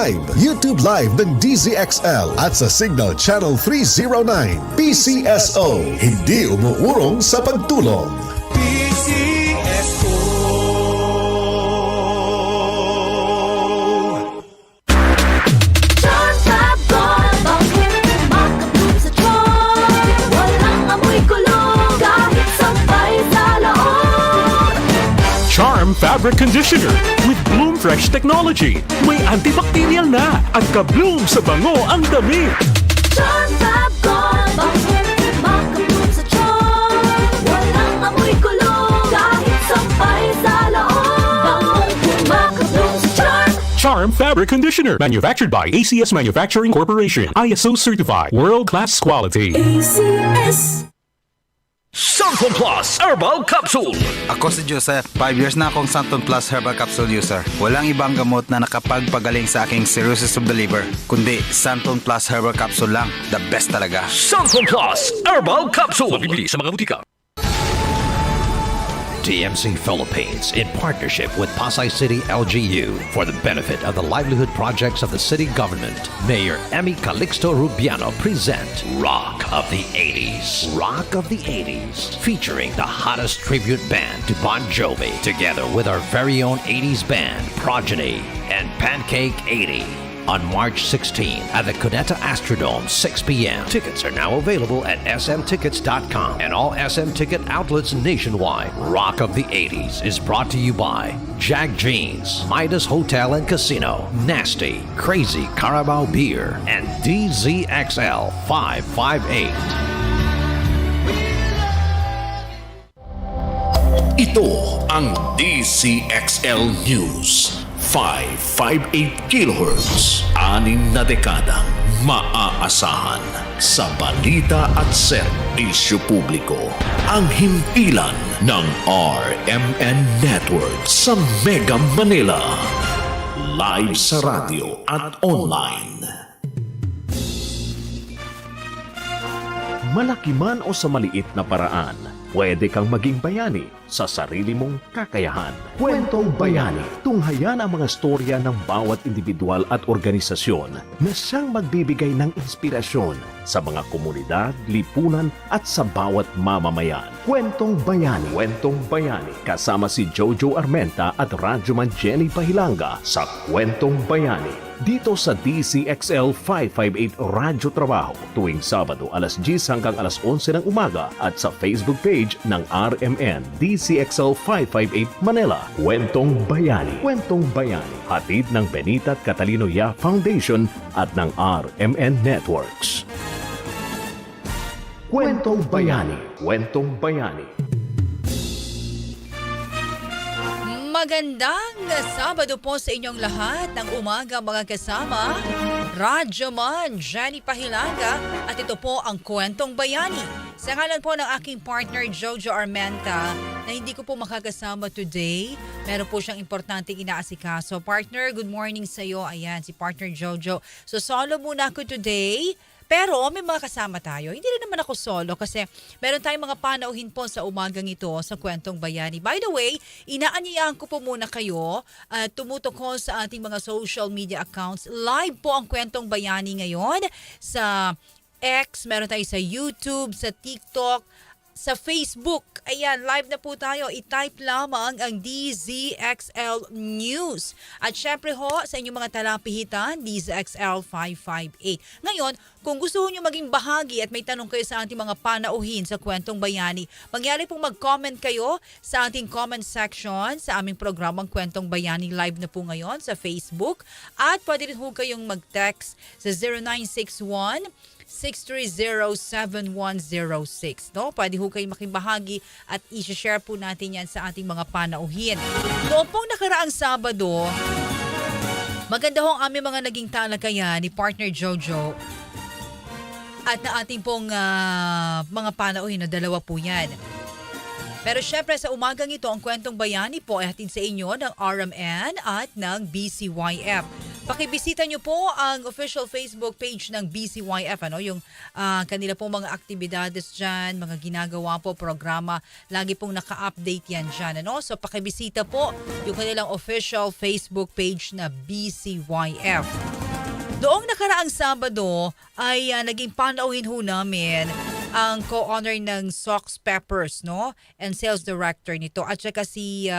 Live, YouTube Live ng DZXL at sa Signal Channel 309. PCSO, hindi umuurong sa pagtulong. PCSO. Charm Fabric Conditioner with Bloom Fresh Technology. May antibacterial na at ka-bloom sa bango ang damit. Charm Fab Gold, makabloom sa charm. Walang amoy kulong, kahit sampay sa loob. Makabloom sa charm. Charm Fabric Conditioner. Manufactured by ACS Manufacturing Corporation. ISO certified. World-class quality. ACS. Santon Plus Herbal Capsule. Ako si Joseph. 5 years na akong Santon Plus Herbal Capsule user. Walang ibang gamot na nakapagpagaling sa aking cirrhosis of the liver, kundi Santon Plus Herbal Capsule lang. The best talaga. Santon Plus Herbal Capsule. Mabibili sa mga butika. TMC Philippines, in partnership with Pasay City LGU, for the benefit of the livelihood projects of the city government, Mayor Emmy Calixto Rubiano present Rock of the 80s. Rock of the 80s, featuring the hottest tribute band to Bon Jovi, together with our very own 80s band, Progeny and Pancake 80. On March 16 at the Cuneta Astrodome, 6 p.m. Tickets are now available at smtickets.com and all SM Ticket outlets nationwide. Rock of the 80s is brought to you by Jag Jeans, Midas Hotel and Casino, Nasty, Crazy Carabao Beer, and DZXL 558. Ito ang DZXL News. 558 kHz, 6 na dekadang maaasahan sa balita at serbisyo publiko. Ang himpilan ng RMN Network sa Mega Manila. Live sa radio at online. Malaki man o sa maliit na paraan, pwede kang maging bayani sa sarili mong kakayahan. Kwentong Bayani. Tunghayan ang mga storya ng bawat individual at organisasyon na siyang magbibigay ng inspirasyon sa mga komunidad, lipunan at sa bawat mamamayan. Kwentong Bayani. Kwentong Bayani. Kasama si Jojo Armenta at Radyoman Jenny Pahilanga sa Kwentong Bayani. Dito sa DZXL 558 Radyo Trabaho tuwing Sabado alas 10 hanggang alas 11 ng umaga at sa Facebook page ng RMN DZXL 558 Manila. Kwentong Bayani. Kwentong Bayani. Hatid ng Benita at Catalino Ya Foundation at ng RMN Networks. Kwentong Bayani. Kwentong Bayani. Magandang Sabado po sa inyong lahat ng umaga mga kasama. Radyoman Jenny Pahilanga at ito po ang Kwentong Bayani. Sa ngalan po ng aking partner Jojo Armenta na hindi ko po makakasama today. Meron po siyang importanteng inaasikaso. Partner, good morning sa iyo. Ayan, si partner Jojo. So solo muna ako today. Pero may mga kasama tayo. Hindi rin naman ako solo kasi meron tayong mga panauhin po sa umagang ito sa Kwentong Bayani. By the way, inaanyayahan ko po muna kayo tumutukol sa ating mga social media accounts. Live po ang Kwentong Bayani ngayon sa X, meron tayo sa YouTube, sa TikTok, sa Facebook. Ayan, live na po tayo. I-type lamang ang DZXL News. At syempre ho, sa inyong mga talapihitan, DZXL 558. Ngayon, kung gusto nyo maging bahagi at may tanong kayo sa ating mga panauhin sa Kwentong Bayani, mangyari pong mag-comment kayo sa ating comment section sa aming programang Kwentong Bayani. Live na po ngayon sa Facebook. At pwede rin po kayong mag-text sa 0961 630-7106. No? Pwede ho kayo makibahagi at i-share po natin yan sa ating mga panauhin. Noong pong nakaraang Sabado, maganda ho ang aming mga naging talakayan ni partner Jojo at na ating pong mga panauhin na dalawa po yan. Pero syempre sa umagang ito, ang Kwentong Bayani po ay hatid sa inyo ng RMN at ng BCYF. Pakibisita nyo po ang official Facebook page ng BCYF, yung kanila pong mga aktibidades dyan, mga ginagawa po, programa, lagi pong naka-update yan dyan. So pakibisita po yung kanilang official Facebook page na BCYF. Doong nakaraang Sabado ay naging panauhin ho namin ang co-owner ng Sox Peppers, and sales director nito. At saka si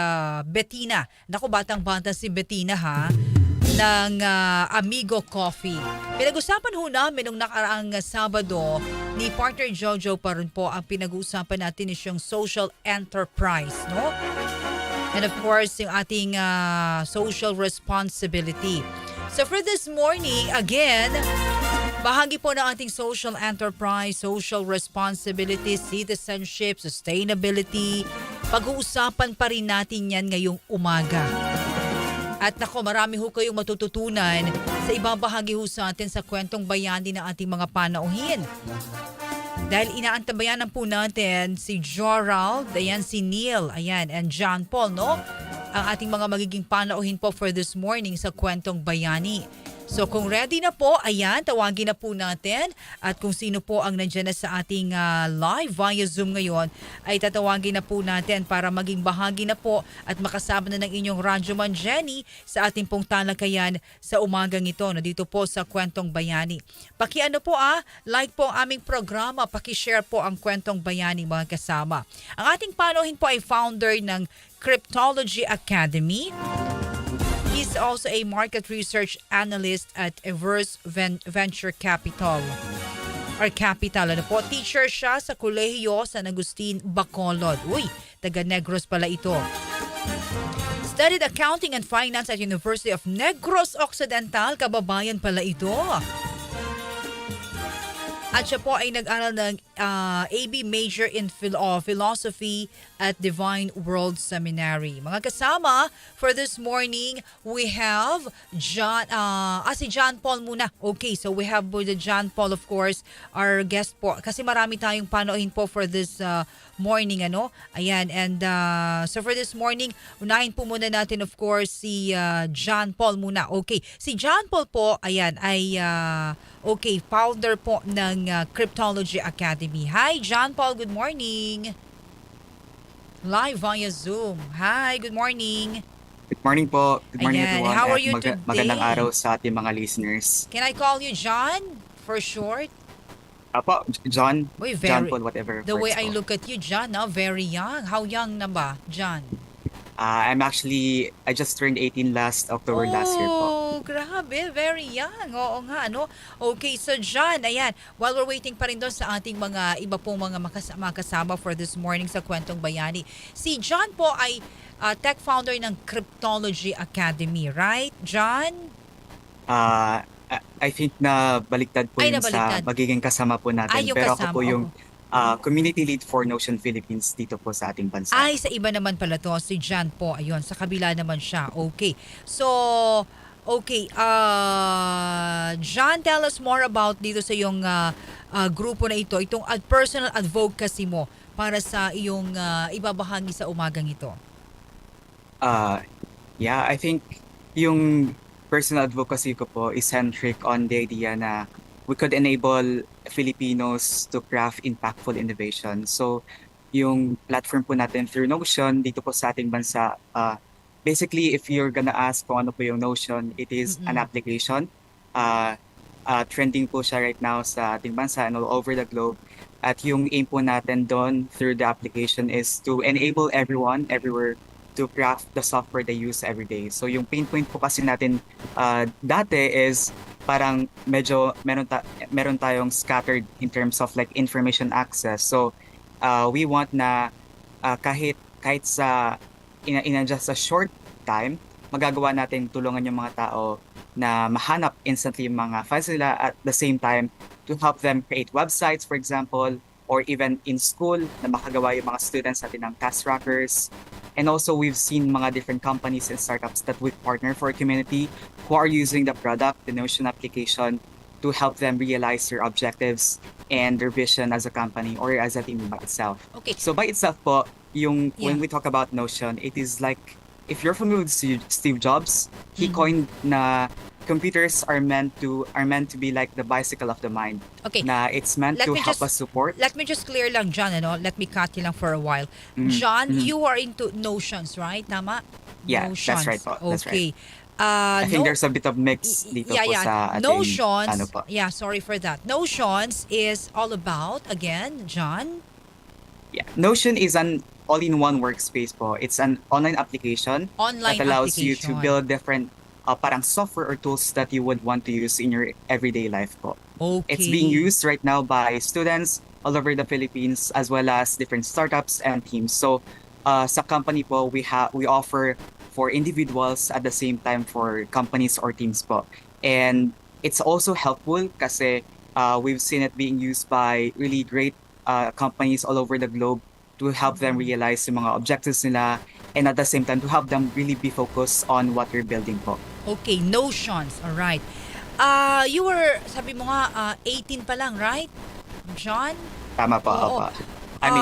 Bettina. Naku, batang-bata si Bettina ng Amigo Coffee. Pinag-usapan ho namin nung nakaraang Sabado ni partner Jojo pa rin po ang pinag-uusapan natin is yung social enterprise, And of course, yung ating social responsibility. So for this morning, again, bahagi po ng ating social enterprise, social responsibility, citizenship, sustainability. Pag-uusapan pa rin natin yan ngayong umaga. At nako, marami ho kayong matututunan sa ibang bahagi ho sa atin sa Kwentong Bayani ng ating mga panauhin. Dahil inaantabayanan po natin si Jorald, si Neil, and John Paul, ang ating mga magiging panauhin po for this morning sa Kwentong Bayani. So kung ready na po, tawagin na po natin. At kung sino po ang nandyan na sa ating live via Zoom ngayon, ay tatawagin na po natin para maging bahagi na po at makasama na ng inyong radyoman Jenny sa ating pong talakayan sa umagang ito na dito po sa Kwentong Bayani. Like po ang aming programa, paki-share po ang Kwentong Bayani mga kasama. Ang ating panauhin po ay founder ng Cryptology Academy. He's also a market research analyst at Everest Venture Capital. Teacher siya sa Kolehiyo San Agustin, Bacolod. Taga Negros pala ito. Studied accounting and finance at University of Negros Occidental. Kababayan pala ito. At siya po ay nag-aral ng AB major in philosophy at Divine World Seminary. Mga kasama, for this morning, we have si John Paul muna. Okay, so we have the John Paul, of course, our guest po. Kasi marami tayong panauhin po for this morning, and so for this morning, unahin po muna natin, of course, si John Paul muna. Okay, si John Paul po, founder po ng Cryptology Academy. Hi, John Paul. Good morning. Live via Zoom. Hi, good morning. Good morning po. Good morning everyone. How are you today? Magandang araw sa ating mga listeners. Can I call you John for short? Apo, John. John Paul, whatever. The way I look at you, John, very young. How young na ba, John? I just turned 18 last October last year po. Oh, grabe. Very young. Oo nga, Okay, so John, while we're waiting pa rin doon sa ating mga iba pong mga makasama for this morning sa Kwentong Bayani, si John po ay tech founder ng Cryptology Academy, right, John? I think na baliktad po yun sa magiging kasama po natin. Pero kasama, ako po yung community lead for Notion Philippines dito po sa ating bansa. Sa iba naman pala to, si John po. Ayun, sa kabila naman siya. Okay. So, John, tell us more about dito sa iyong grupo na ito, itong personal advocacy mo para sa iyong ibabahagi sa umagang ito. I think yung personal advocacy ko po is centric on the idea na we could enable Filipinos to craft impactful innovation. So, yung platform po natin through Notion dito po sa ating bansa, basically, if you're gonna ask kung ano po yung Notion, it is an application. Trending po siya right now sa ating bansa and all over the globe. At yung aim po natin doon through the application is to enable everyone, everywhere, to craft the software they use every day. So yung pain point po kasi natin dati is parang medyo meron tayong scattered in terms of like information access. So we want na kahit sa in just a short time, magagawa natin tulungan yung mga tao na mahanap instantly yung mga files nila, at the same time to help them create websites, for example, or even in school na makagawa yung mga students natin ng task trackers. And also, we've seen mga different companies and startups that we partner for a community who are using the product, the Notion application, to help them realize their objectives and their vision as a company or as a team by itself. Okay. So by itself po, when Yeah. we talk about Notion, it is like, if you're familiar with Steve Jobs, he Mhm. coined na computers are meant to be like the bicycle of the mind. Okay. Na it's meant Let to me help just us support. let me just clear lang, John, let me cut you lang for a while. Mhm, John, mhm. you are into Notions, right? Tama? Yeah, that's right Notions. po. That's right. Okay. I think No, there's a bit of mix dito yeah, po yeah. sa ating ano Notions, po. yeah, sorry for that. Notions is all about, again, John? Yeah. Notion is an all-in-one workspace po. It's an online application that Online allows you to application. build different parang software or tools that you would want to use in your everyday life po. It's being Okay. used right now by students all over the Philippines as well as different startups and teams. So sa company po, we offer for individuals at the same time for companies or teams po. And it's also helpful kasi we've seen it being used by really great companies all over the globe to help them realize yung mga objectives nila, and at the same time to help them really be focused on what you're building po. Okay, Notions. All right. You were, sabi mo nga, 18 pa lang, right? John? Tama po, Oo. opo. I mean,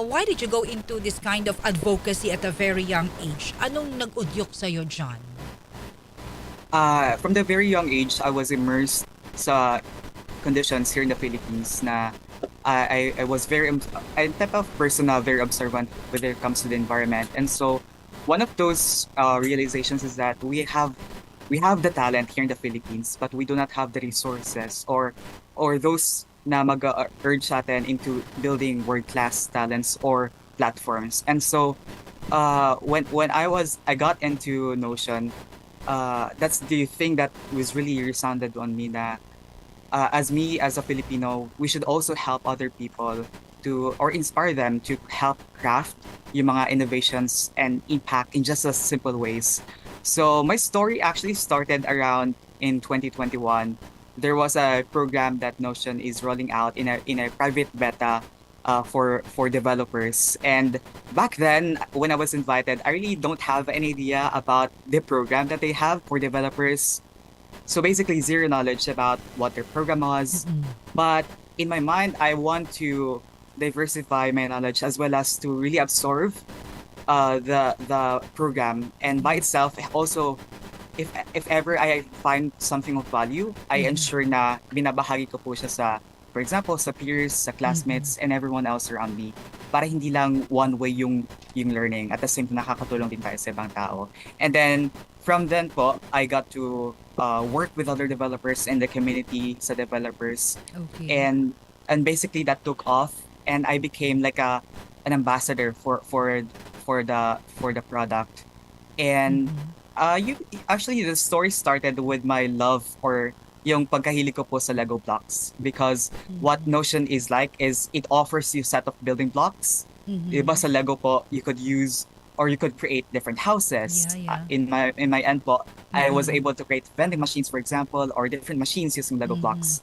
Why did you go into this kind of advocacy at a very young age? Anong nag-udyok sa'yo, John? from the very young age, I was immersed sa conditions here in the Philippines na I was I'm type of person na very observant when it comes to the environment. And so one of those realizations is that we have the talent here in the Philippines, but we do not have the resources or those na mag-urge sa atin into building world-class talents or platforms. And so when I got into Notion, that's the thing that was really resounded on me na as me as a Filipino, we should also help other people to or inspire them to help craft yung mga innovations and impact in just a simple ways. So my story actually started around in 2021. There was a program that Notion is rolling out in a private beta for developers. And back then, when I was invited, I really don't have any idea about the program that they have for developers. So basically, zero knowledge about what their program was. But in my mind, I want to diversify my knowledge as well as to really absorb the program. And by itself, also, if ever I find something of value, I ensure na binabahagi ko po siya sa, for example, sa peers, sa classmates, and everyone else around me. Para hindi lang one way yung learning. At the same time, nakakatulong din tayo sa ibang tao. And then, from then po, I got to work with other developers in the community sa developers. Okay. And basically that took off, and I became like an ambassador for the product. And you actually the story started with my love or yung pagkahilig ko po sa Lego blocks, because what Notion is like is it offers you set of building blocks. Diba sa Lego po, you could use or you could create different houses. Yeah, In my end po, I was able to create vending machines, for example, or different machines using Lego blocks.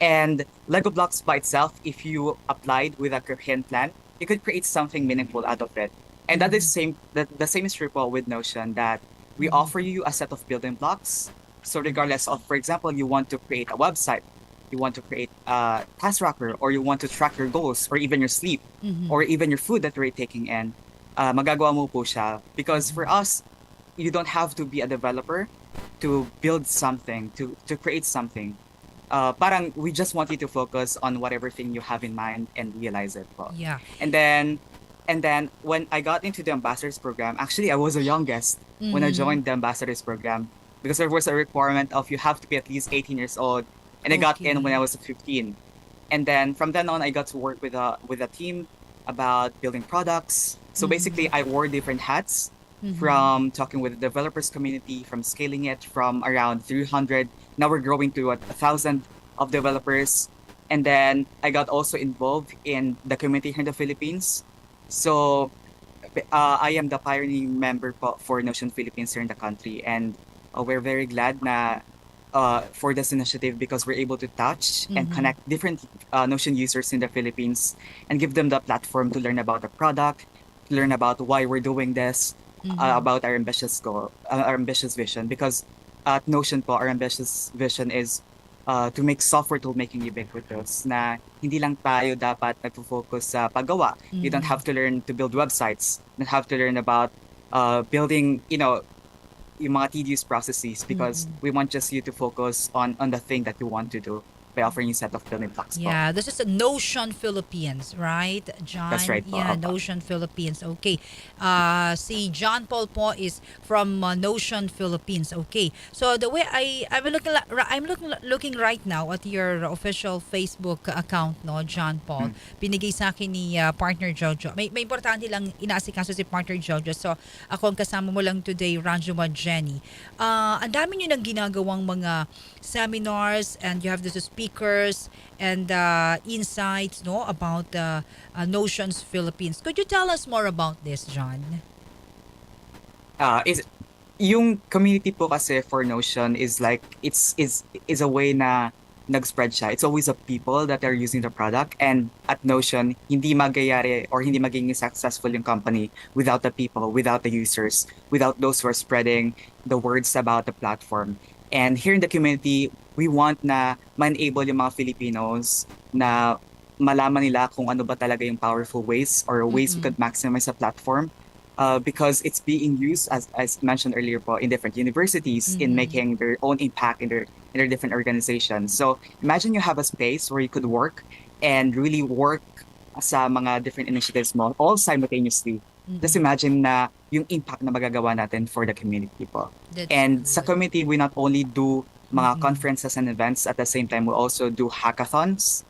And Lego blocks by itself, if you applied with a coherent plan, you could create something meaningful out of it. And that is the same is true po with Notion, that we offer you a set of building blocks. So regardless of, for example, you want to create a website, you want to create a task tracker, or you want to track your goals, or even your sleep, or even your food that you're taking in, magagawa mo po siya. Because for us, you don't have to be a developer to build something, to create something. Parang we just want you to focus on whatever thing you have in mind and realize it po. Yeah. And then when I got into the ambassadors program, actually I was the youngest when I joined the ambassadors program, because there was a requirement of you have to be at least 18 years old, and I got in when I was 15. And then from then on, I got to work with a team about building products. So basically, I wore different hats, from talking with the developers community, from scaling it from around 300. Now we're growing to 1,000 of developers. And then I got also involved in the community here in the Philippines. So I am the pioneering member for Notion Philippines here in the country. And we're very glad na for this initiative, because we're able to touch and connect different Notion users in the Philippines and give them the platform to learn about the product, to learn about why we're doing this, about our ambitious goal, our ambitious vision. Because at Notion po, our ambitious vision is to make software tool making ubiquitous na hindi lang tayo dapat nagfo-focus sa paggawa. You don't have to learn to build websites. You don't have to learn about building, yung mga tedious processes because we want just you to focus on the thing that you want to do by offering you a set of building blocks. Yeah, this is a Notion Philippines, right, John? That's right po, Yeah, opo. Notion Philippines. Okay. Si John Paul po is from Notion Philippines. Okay. So the way I'm looking right now at your official Facebook account, no, John Paul. Binigay sa akin ni partner Jojo. May importante lang inaasikaso si partner Jojo. So ako ang kasama mo lang today, Ranjuma Jenny. Ang dami niyo nang ginagawang mga seminars and you have the speakers and insights, no, about Notions Philippines. Could you tell us more about this, John? Is yung community po kasi for Notion is like is a way na nag-spread siya. It's always a people that are using the product, and at Notion hindi magayari or hindi magiging successful yung company without the people, without the users, without those who are spreading the words about the platform. And here in the community, we want na ma-enable yung mga Filipinos na malaman nila kung ano ba talaga yung powerful ways or ways we could maximize a platform. Because it's being used, as mentioned earlier po, in different universities in making their own impact in their different organizations. So imagine you have a space where you could work and really work sa mga different initiatives mo all simultaneously. Just imagine na yung impact na magagawa natin for the community po. And sa community, we not only do mga conferences and events, at the same time, we also do hackathons.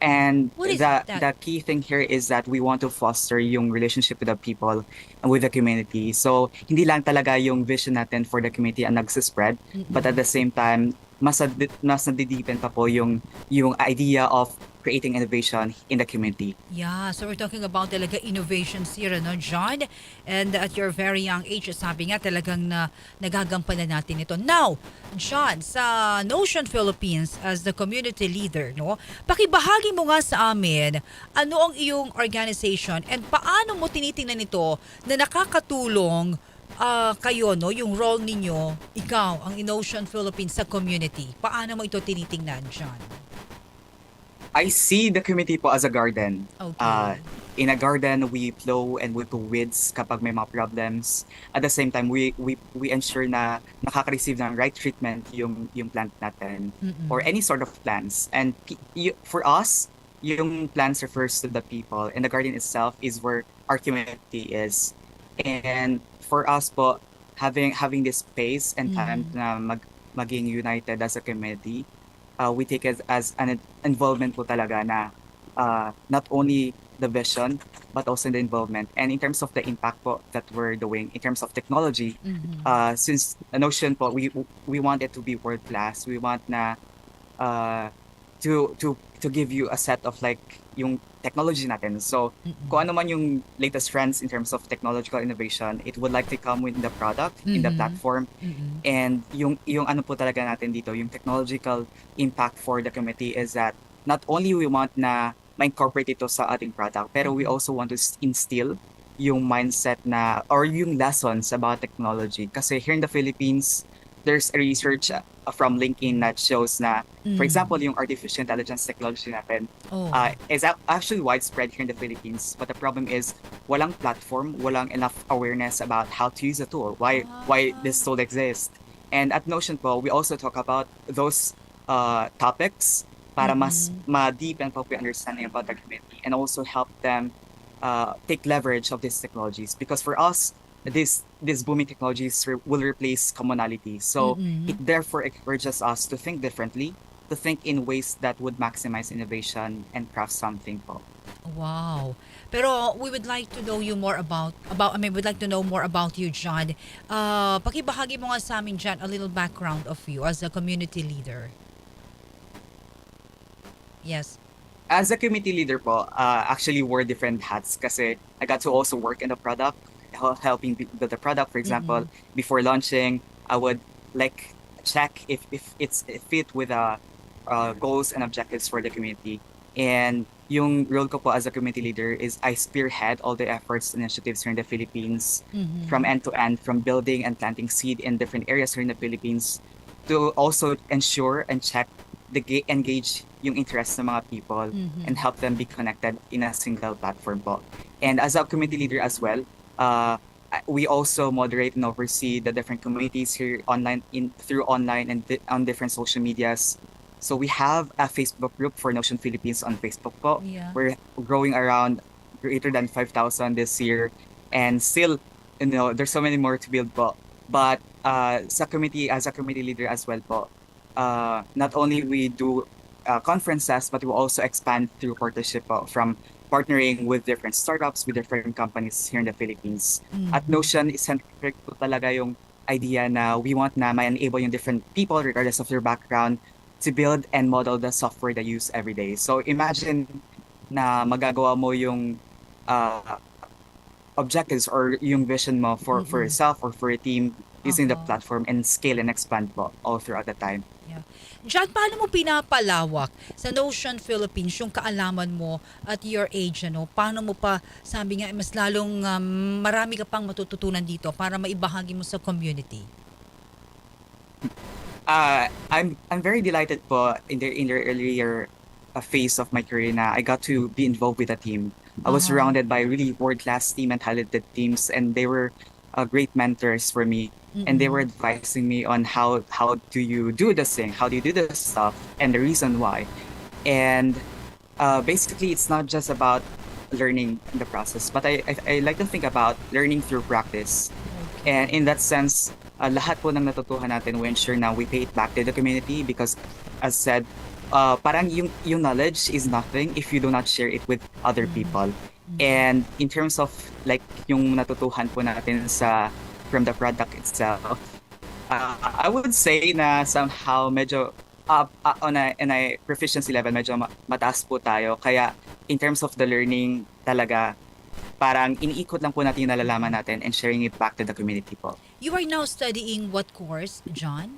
And What is the key thing here is that we want to foster yung relationship with the people and with the community. So, hindi lang talaga yung vision natin for the community ang nagsispread, but at the same time, mas nadideepen pa po yung idea of creating innovation in the community. Yeah, so we're talking about talaga innovations here, no, John? And at your very young age, sabi nga talagang nagagampanan natin ito. Now, John, sa Notion Philippines as the community leader, no, pakibahagi mo nga sa amin ano ang iyong organization and paano mo tinitingnan ito na nakakatulong kayo, no, yung role ninyo, ikaw, ang Notion Philippines sa community. Paano mo ito tinitingnan, John? I see the community po as a garden. Okay. In a garden, we plow and we do weeds kapag may mga problems. At the same time, we ensure na nakaka-receive ng right treatment yung plant natin or any sort of plants. And for us, yung plants refers to the people, and the garden itself is where our community is. And for us po, having this space and time na maging united as a community, we take it as an involvement po talaga na not only the vision but also the involvement. And in terms of the impact po that we're doing in terms of technology, since Notion po, we want it to be world class. We want na to give you a set of like yung technology natin. So kung ano man yung latest trends in terms of technological innovation, it would likely come with the product, in the platform. And yung ano po talaga natin dito, yung technological impact for the community is that not only we want na ma-incorporate ito sa ating product, pero we also want to instill yung mindset na or yung lessons about technology. Kasi here in the Philippines, there's a research from LinkedIn that shows na, for example, yung artificial intelligence technology natin is actually widespread here in the Philippines. But the problem is, walang platform, walang enough awareness about how to use the tool, why this tool exists. And at Notion po, we also talk about those topics para mas ma-deepen po yung understanding about the community and also help them take leverage of these technologies. Because for us, these booming technologies will replace commonality. So it therefore encourages us to think differently, to think in ways that would maximize innovation and craft something po. Wow. Pero we would like to know you more we'd like to know more about you, John. Pakibahagi mo nga sa amin, John, a little background of you as a community leader. Yes. As a community leader po, actually wear different hats kasi I got to also work in the product, helping build the product. For example, before launching, I would like check if it's fit with goals and objectives for the community. And yung role ko po as a community leader is I spearhead all the efforts and initiatives here in the Philippines from end to end, from building and planting seed in different areas here in the Philippines to also ensure and check engage yung interest ng mga people and help them be connected in a single platform po. And as a community leader as well, we also moderate and oversee the different communities here through online and on different social medias. So we have a Facebook group for Notion Philippines on Facebook po. Yeah. We're growing around greater than 5,000 this year, and still, there's so many more to build po. But as a committee leader as well po, not only we do conferences, but we also expand through partnership po, from partnering with different startups, with different companies here in the Philippines. At Notion, centric po talaga yung idea na we want na ma-enable yung different people, regardless of their background, to build and model the software they use every day. So imagine na magagawa mo yung objectives or yung vision mo for yourself or for a team using the platform, and scale and expand po all throughout the time. Yeah. John, paano mo pinapalawak sa Notion Philippines yung kaalaman mo at your age? Paano mo pa, sabi nga, mas lalong marami ka pang matututunan dito para maibahagi mo sa community? I'm very delighted po in the earlier phase of my career na I got to be involved with a team. I was surrounded by really world-class team and talented teams, and they were great mentors for me. And they were advising me on how do you do this thing, how do you do this stuff, and the reason why. And basically, it's not just about learning in the process, but I like to think about learning through practice. And in that sense, lahat po ng natutuhan natin, we ensure na we pay it back to the community, because, as said, parang yung knowledge is nothing if you do not share it with other people. And in terms of like yung natutuhan po natin from the product itself, I would say na somehow medyo on a proficiency level medyo mataas po tayo. Kaya in terms of the learning talaga, parang iniikot lang po natin yung nalalaman natin and sharing it back to the community po. You are now studying what course, John?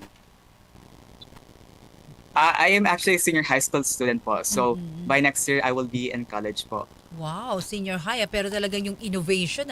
I am actually a senior high school student po. So by next year, I will be in college po. Wow, senior high, pero talagang yung innovation,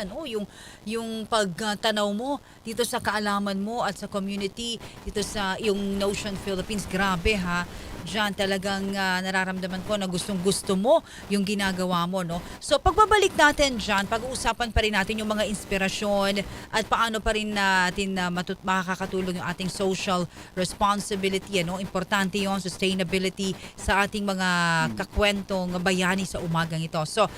yung pagtanaw mo dito sa kaalaman mo at sa community, dito sa yung Notion Philippines, grabe ha. Diyan talagang nararamdaman ko na gustong-gusto mo yung ginagawa mo, no? So pagbabalik natin diyan, pag-uusapan pa rin natin yung mga inspirasyon at paano pa rin natin makakatulong yung ating social responsibility, ano? Importante yon, sustainability sa ating mga kakwentong bayani sa umagang ito. So,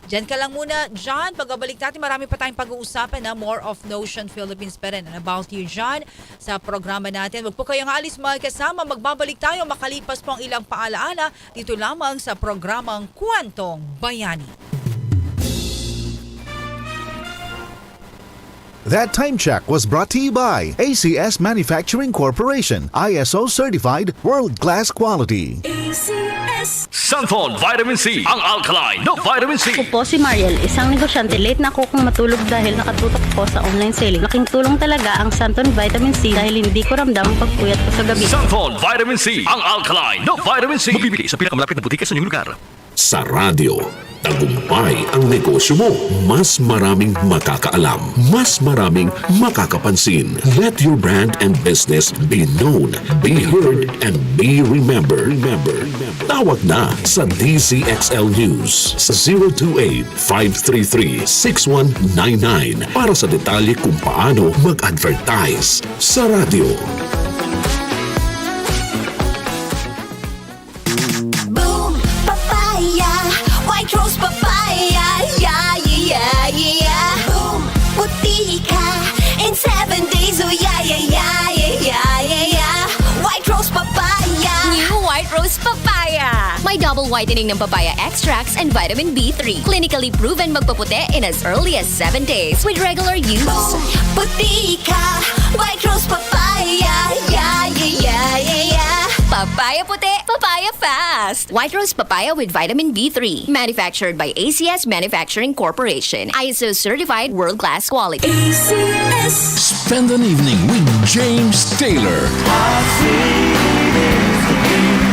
diyan ka lang muna, John. Pagbabalik natin, marami pa tayong pag-uusapan na more of Notion Philippines pa rin. And about you, John, sa programa natin. Huwag po kayong alis mga kasama. Magbabalik tayo makalipas po ang ilang paalaala dito lamang sa programang Kwentong Bayani. That time check was brought to you by ACS Manufacturing Corporation, ISO certified world-class quality. ACS. Santon Vitamin C, ang alkaline na vitamin C. Ako po si Mariel, isang negosyante. Late na ako kung matulog dahil nakatutok po sa online selling. Laking tulong talaga ang Santon Vitamin C dahil hindi ko ramdam ang pagpuyat ko sa gabi. Santon Vitamin C, ang alkaline na vitamin C. Mabibili sa pinakamalapit na butika sa inyong lugar. Sa radyo, tagumpay ang negosyo mo. Mas maraming makakaalam. Mas maraming makakapansin. Let your brand and business be known, be heard, and be remembered. Tawag na sa DZXL News sa 028-533-6199 para sa detalye kung paano mag-advertise sa radyo. Boom, papaya, white rose papaya, yeah, yeah, yeah. Boom, puti ka in 7 days, oh yeah, yeah, yeah, yeah, yeah, yeah. White rose papaya. New White Rose Papaya. May double whitening ng papaya extracts and vitamin B3. Clinically proven magpaputi in as early as 7 days with regular use. Boom, puti ka, white rose papaya, yeah, yeah, yeah, yeah, yeah. Papaya puti, papaya fast. White Rose Papaya with vitamin B3. Manufactured by ACS Manufacturing Corporation. ISO certified world-class quality. ACS. Spend an evening with James Taylor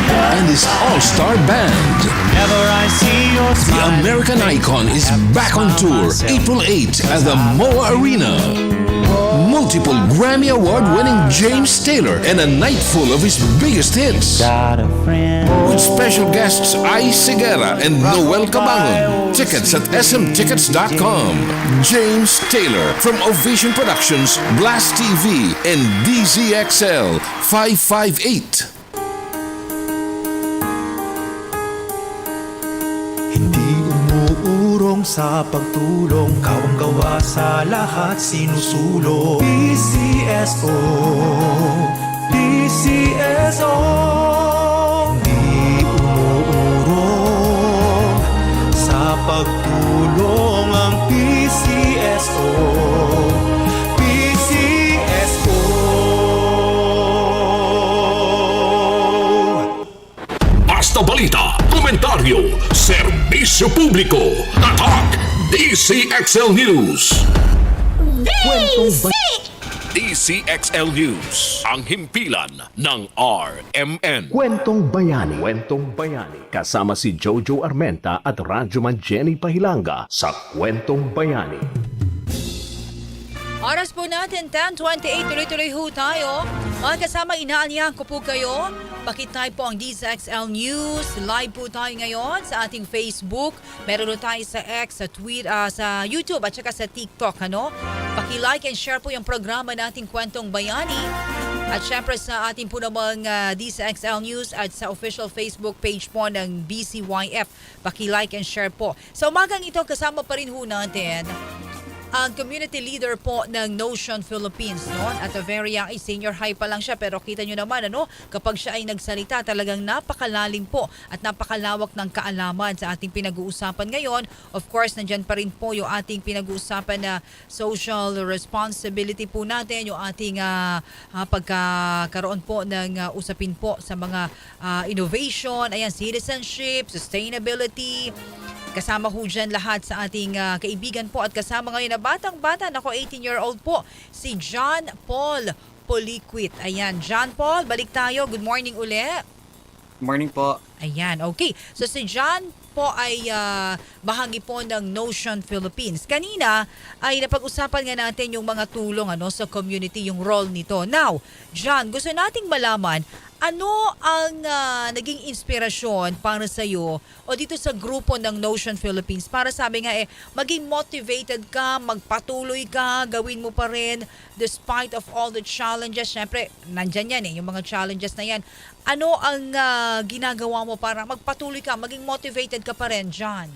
and his all-star band. The American icon is back on tour April 8 at the MOA Arena. multiple Grammy Award-winning James Taylor and a night full of his biggest hits. With special guests Ai Segura and Noel Cabangon. Tickets at smtickets.com. James Taylor from Ovation Productions, Blast TV, and DZXL 558. Hindi umuurong sa pagtulong, kawang-gawa sa lahat sinusulong. DZXO, DZXO. Hindi umuurong sa pagtulong ang DZXO, DZXO. Basta balita, komentaryo, serbisyo publiko, tatak, DZXL News. DZXL News, ang himpilan ng RMN. Kwentong Bayani. Kwentong Bayani. Kasama si Jojo Armenta at Radyoman Jenny Pahilanga sa Kwentong Bayani. Oras po natin, 10:28, tuloy-tuloy ho tayo. Mga kasama, inaanyahan ko po kayo. Pakitay po ang DZXL News. Live po tayo ngayon sa ating Facebook. Meron tayo sa X, sa Twitter, sa YouTube at saka sa TikTok. Paki-like and share po yung programa nating Kwentong Bayani. At syempre sa ating po namang DZXL News at sa official Facebook page po ng BCYF. Paki-like and share po. Sa umagang ito, kasama pa rin ho natin ang community leader po ng Notion Philippines, no? At a very young age, senior high pa lang siya, pero kita nyo naman, kapag siya ay nagsalita, talagang napakalalim po at napakalawak ng kaalaman sa ating pinag-uusapan ngayon. Of course, nandyan pa rin po yung ating pinag-uusapan na social responsibility po natin, yung ating pagkakaroon po ng usapin po sa mga innovation, ayan, citizenship, sustainability. Kasama ho dyan lahat sa ating kaibigan po at kasama ngayon na batang-bata, 18-year-old po, si John Paul Poliquit. Ayan, John Paul, balik tayo. Good morning uli. Morning po. Ayan, okay. So si John po ay bahagi po ng Notion Philippines. Kanina ay napag-usapan nga natin yung mga tulong sa community, yung role nito. Now, John, gusto nating malaman, ano ang naging inspirasyon para sa iyo o dito sa grupo ng Notion Philippines para sabi nga maging motivated ka, magpatuloy ka, gawin mo pa rin despite of all the challenges. Syempre, nandyan yan yung mga challenges na yan. Ano ang ginagawa mo para magpatuloy ka, maging motivated ka pa rin, John?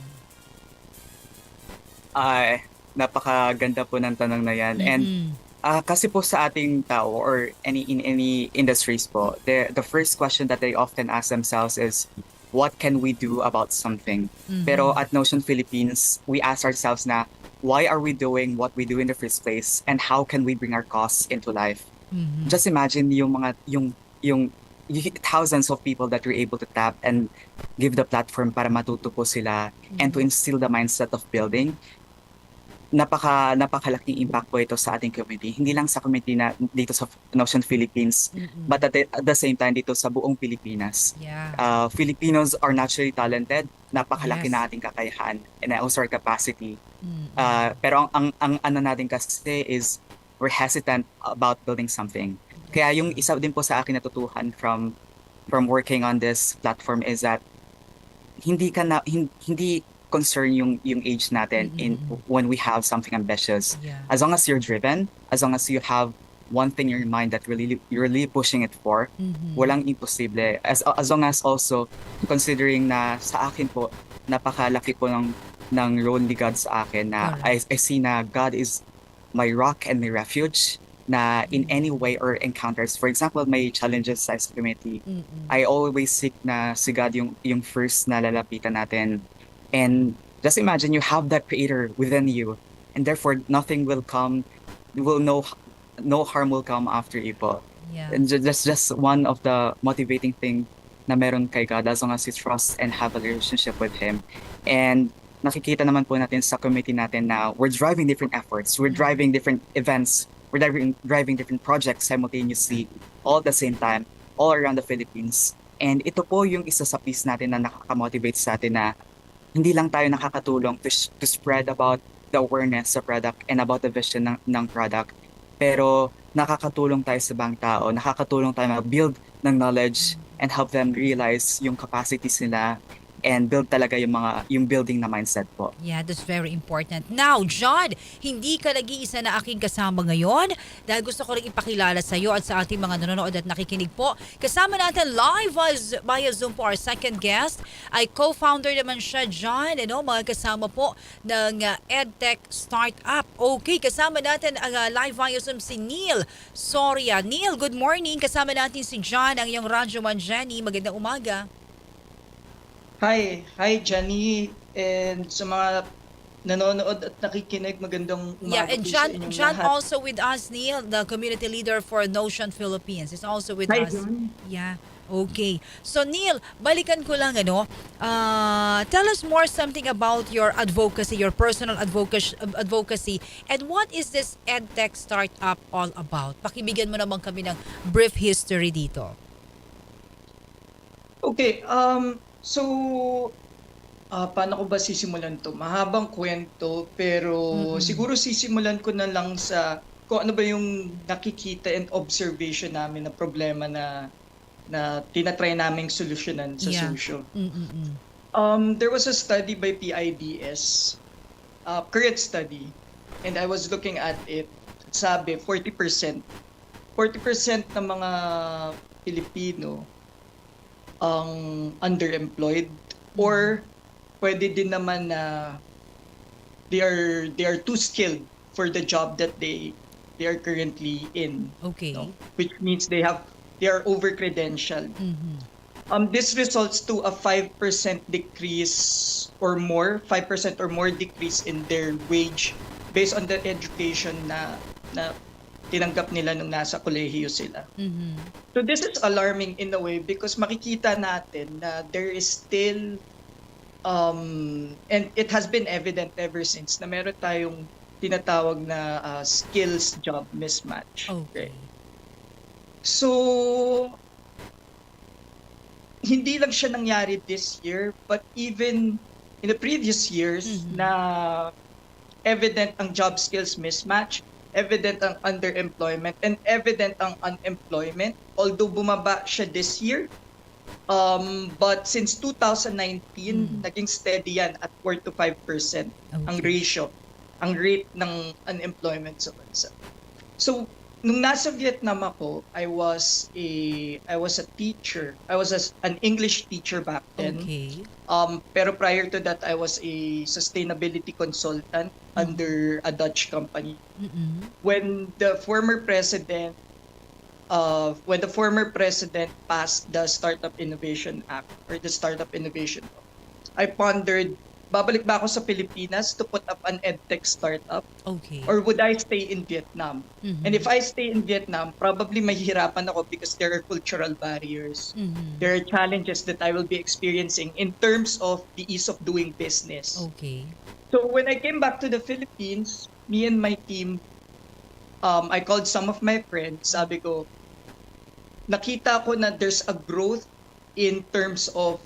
Napakaganda po ng tanong na yan. And kasi po sa ating tao or in any industries po, the first question that they often ask themselves is, what can we do about something? Pero at Notion Philippines, we ask ourselves na, why are we doing what we do in the first place and how can we bring our cause into life? Just imagine yung thousands of people that we're able to tap and give the platform para matuto po sila and to instill the mindset of building. Napakalaking impact po ito sa ating community. Hindi lang sa community na dito sa Notion Philippines, but at the same time dito sa buong Pilipinas. Yeah. Filipinos are naturally talented. Napakalaki na ating kakayahan and also our capacity. Pero ang ano natin kasi is we're hesitant about building something. Kaya yung isa din po sa akin natutuhan from working on this platform is that hindi concern yung age natin in when we have something ambitious. As long as you're driven, as long as you have one thing in your mind that you're really pushing it for, walang imposible. As long as also considering na sa akin po napakalaki po ng role ni God sa akin na I see na God is my rock and my refuge, na in any way or encounters, for example, may challenges sa community, I always seek na si God yung first na lalapitan natin. And just imagine you have that creator within you, and therefore nothing will come, no harm will come after you po. Yeah. And that's just one of the motivating thing na meron kay God as long as you trust and have a relationship with Him. And nakikita naman po natin sa community natin na we're driving different efforts, we're driving different events, we're driving different projects simultaneously, all at the same time, all around the Philippines. And ito po yung isa sa piece natin na nakaka-motivate sa atin na hindi lang tayo nakakatulong to spread about the awareness sa product and about the vision ng product. pero nakakatulong tayo sa ibang tao, nakakatulong tayo mag-build ng knowledge and help them realize yung capacities nila and build talaga yung building na mindset po. Yeah, that's very important. Now, John, hindi ka nag-iisa na aking kasama ngayon dahil gusto ko rin ipakilala sa iyo at sa ating mga nanonood at nakikinig po. Kasama natin live via Zoom po our second guest ay co-founder naman siya, John, mga kasama po ng EdTech Startup. Okay, kasama natin live via Zoom si Neil Soria. Neil, good morning. Kasama natin si John, ang iyong Radyo Man Jenny. Magandang umaga. Hi Jenny, and sa mga nanonood at nakikinig, magandang umaga. Yeah, and po sa inyong John lahat. also with us, Neil, the community leader for Notion Philippines, is also with Hi, us. John. Yeah. Okay. So Neil, balikan ko lang tell us more something about your advocacy, your personal advocacy, and what is this EdTech Startup all about? Pakibigyan mo naman kami ng brief history dito. Okay, paano ko ba sisimulan to? Mahabang kwento, pero siguro sisimulan ko na lang sa kung ano ba yung nakikita and observation namin na problema na tinatry naming solusyonan sa Socio. There was a study by PIDS, current study, and I was looking at it. Sabi, 40% ng mga Pilipino ang underemployed, or pwede din naman na they are too skilled for the job that they are currently in. Okay. Which means they are over-credentialed. This results to a 5% decrease or more, 5% or more decrease in their wage based on the education na tinanggap nila nung nasa kolehiyo sila. So this is alarming in a way because makikita natin na there is still, and it has been evident ever since, na meron tayong tinatawag na skills job mismatch. Okay. So, hindi lang siya nangyari this year, but even in the previous years na evident ang job skills mismatch, evident ang underemployment, and evident ang unemployment, although bumaba siya this year. But since 2019, naging steady yan at 4 to 5% ang ratio, ang rate ng unemployment sa bansa. So, nung nasa Vietnam ako, I was a teacher. I was an English teacher back then. Okay. Pero prior to that, I was a sustainability consultant under a Dutch company. When the former president passed the Startup Innovation Act or the Startup Innovation Law, I pondered, babalik ba ako sa Pilipinas to put up an EdTech startup? Okay. Or would I stay in Vietnam? And if I stay in Vietnam, probably mahihirapan ako because there are cultural barriers. There are challenges that I will be experiencing in terms of the ease of doing business. Okay. So when I came back to the Philippines, me and my team, I called some of my friends. Sabi ko, nakita ko na there's a growth in terms of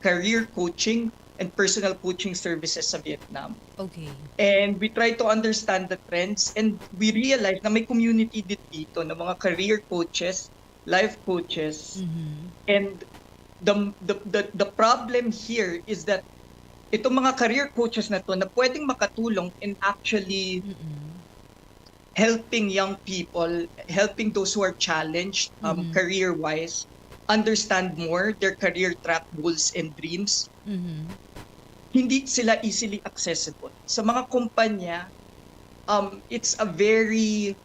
career coaching and personal coaching services sa Vietnam. Okay. And we try to understand the trends, and we realize na may community dito ng mga career coaches, life coaches. And the problem here is that itong mga career coaches na to na pwedeng makatulong in actually helping young people, helping those who are challenged career-wise, understand more their career track goals and dreams. Hindi sila easily accessible. Sa mga kumpanya, it's a very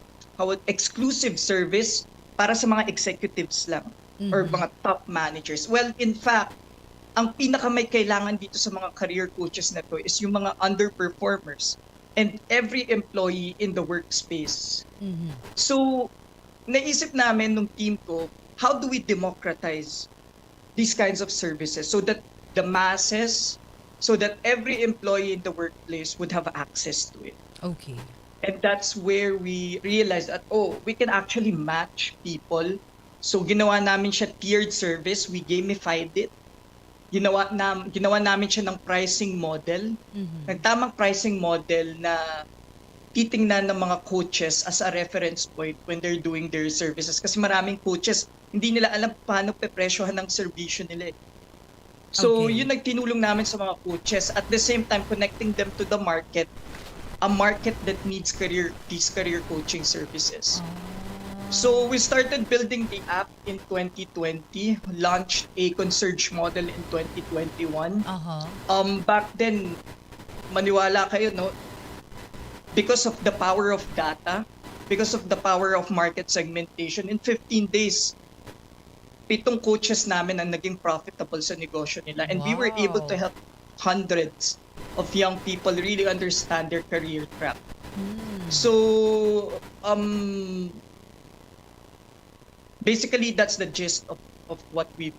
exclusive service para sa mga executives lang or mga top managers. Well, in fact, ang pinaka may kailangan dito sa mga career coaches na to is yung mga underperformers and every employee in the workspace. So, naisip namin nung team ko, how do we democratize these kinds of services so that the masses, so that every employee in the workplace would have access to it? Okay. And that's where we realized that, we can actually match people. So, ginawa namin siya tiered service. We gamified it. Ginawa namin siya ng pricing model. Ng tamang pricing model na titingnan ng mga coaches as a reference point when they're doing their services. Kasi maraming coaches, hindi nila alam paano pepresyohan ng servisyo nila. So, Okay. yun nagtinulong namin sa mga coaches. At the same time, connecting them to the market, a market that needs these career coaching services. So, we started building the app in 2020, launched a concierge model in 2021. Back then, maniwala kayo, no? Because of the power of data, because of the power of market segmentation, in 15 days, 7 coaches namin ang naging profitable sa negosyo nila. And we were able to help hundreds of young people really understand their career track. So, basically, that's the gist of what we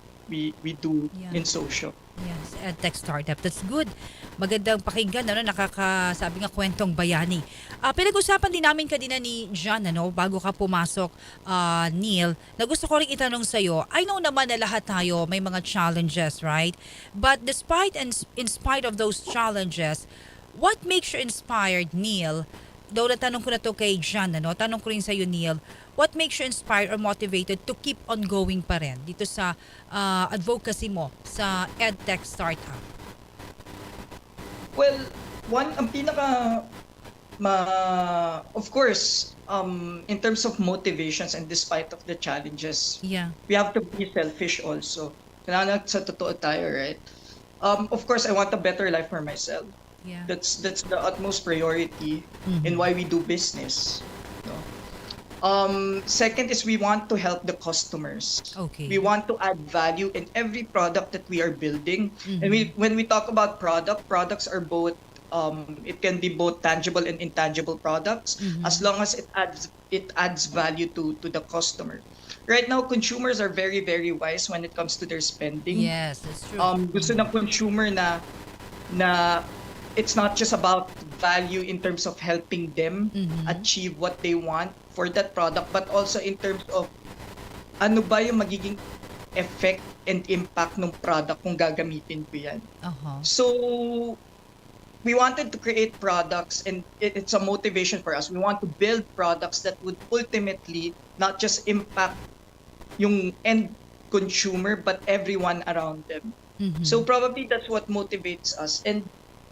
do in social. Yes, EdTech startup. That's good. Magandang pakinggan, ano, sabi nga kwentong bayani. Pinag-usapan din namin kanina ni John, ano, bago ka pumasok, Neil, na gusto ko rin itanong sa'yo, I know naman na lahat tayo may mga challenges, right? But despite and in spite of those challenges, what makes you inspired, Neil? Though natanong ko na to kay John, ano, tanong ko rin sa'yo, Neil, what makes you inspired or motivated to keep on going pa rin dito sa advocacy mo sa EdTech startup? Well, ang of course, in terms of motivations and despite of the challenges, we have to be selfish also. Kailangan sa totoo tayo, right? Of course, I want a better life for myself. Yeah. That's the utmost priority in why we do business. No? Second is we want to help the customers. Okay. We want to add value in every product that we are building. And when we talk about products are both it can be both tangible and intangible products as long as it adds value to the customer. Right now, consumers are very, very wise when it comes to their spending. Yes, that's true. Gusto ng consumer na it's not just about value in terms of helping them achieve what they want for that product, but also in terms of ano ba yung magiging effect and impact ng product kung gagamitin ko yan. So, we wanted to create products and it's a motivation for us. We want to build products that would ultimately not just impact yung end consumer, but everyone around them. So probably that's what motivates us. And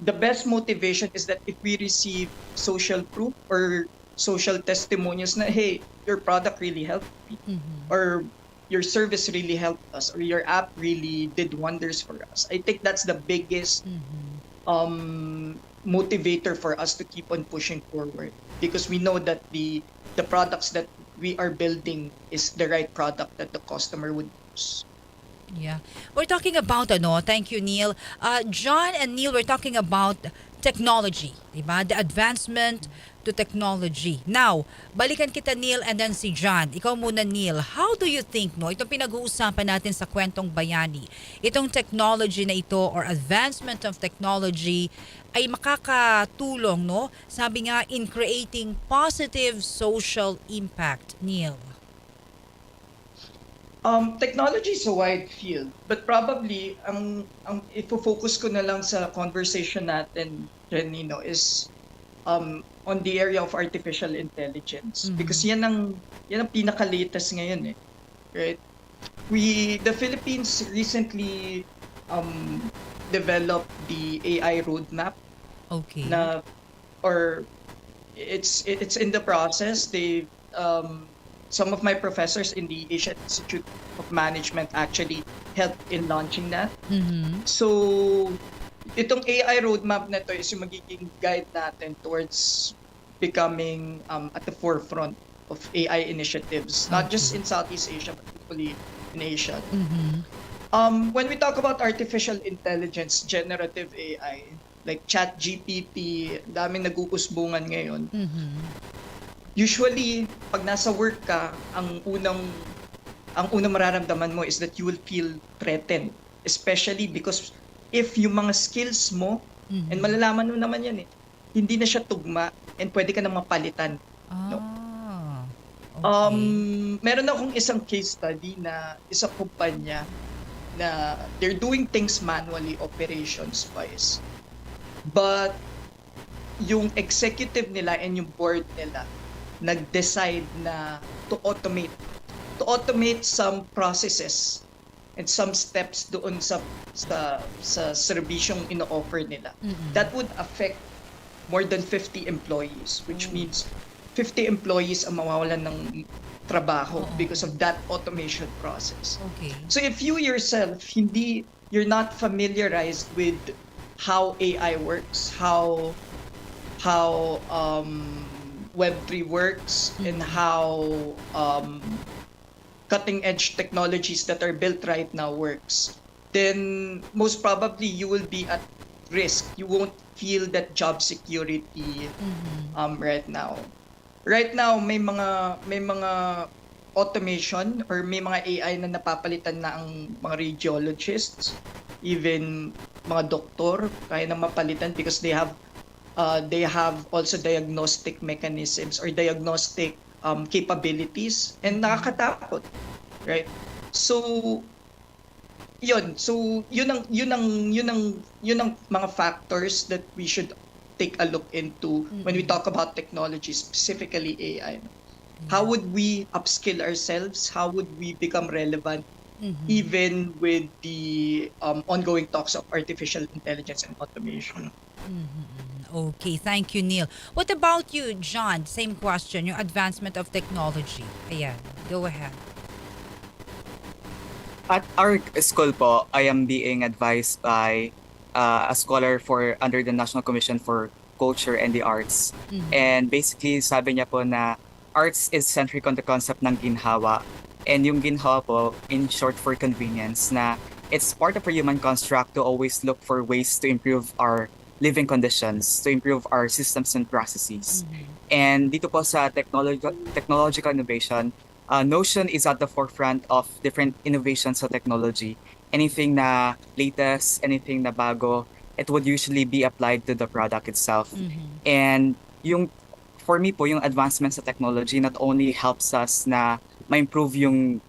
the best motivation is that if we receive social proof or social testimonials na, hey, your product really helped me, or your service really helped us, or your app really did wonders for us. I think that's the biggest motivator for us to keep on pushing forward, because we know that the products that we are building is the right product that the customer would use. Yeah. We're talking about, thank you, Neil. John and Neil, we're talking about technology, diba? The advancement to technology. Now, balikan kita, Neil, and then si John. Ikaw muna, Neil. How do you think, itong pinag-uusapan natin sa Kwentong Bayani, itong technology na ito or advancement of technology ay makakatulong, sabi nga, in creating positive social impact, Neil? Technology is a wide field, but probably ang ifo-focus ko na lang sa conversation natin, Janino, is on the area of artificial intelligence, because yan ang pinaka-latest ngayon, right? The Philippines recently developed the AI roadmap. Okay. It's in the process. They some of my professors in the Asian Institute of Management actually helped in launching that. So, itong AI roadmap na to is yung magiging guide natin towards becoming at the forefront of AI initiatives, not just in Southeast Asia, but equally in Asia. When we talk about artificial intelligence, generative AI, like ChatGPT, daming nag-uusbungan ngayon. Usually, pag nasa work ka, ang unang mararamdaman mo is that you will feel threatened. Especially because if yung mga skills mo, and malalaman mo naman yan hindi na siya tugma and pwede ka na mapalitan. Meron akong isang case study na isang kumpanya na they're doing things manually, operations-wise. But yung executive nila and yung board nila nag-decide na to automate some processes and some steps doon sa serbisyong ino-offer nila. That would affect more than 50 employees, which means 50 employees ang mawawalan ng trabaho because of that automation process. Okay. So if you yourself you're not familiarized with how AI works, how Web3 works, and how cutting edge technologies that are built right now works, then most probably you will be at risk. You won't feel that job security right now. Right now may mga automation or may mga AI na napapalitan na ang mga radiologists, even mga doktor kaya na mapalitan because they have also diagnostic mechanisms or diagnostic capabilities, and nakakatakot, right? So yun ang mga factors that we should take a look into when we talk about technology, specifically AI. How would we upskill ourselves? How would we become relevant even with the ongoing talks of artificial intelligence and automation? Okay, thank you, Neil. What about you, John? Same question, yung advancement of technology. Ayan, go ahead. At our school po, I am being advised by a scholar under the National Commission for Culture and the Arts. And basically, sabi niya po na arts is centric on the concept ng ginhawa. And yung ginhawa po, in short for convenience, na it's part of a human construct to always look for ways to improve our living conditions, to improve our systems and processes. And dito po sa technological innovation, Notion is at the forefront of different innovations sa technology. Anything na latest, anything na bago, it would usually be applied to the product itself. And for me po, yung advancement sa technology not only helps us na ma-improve yung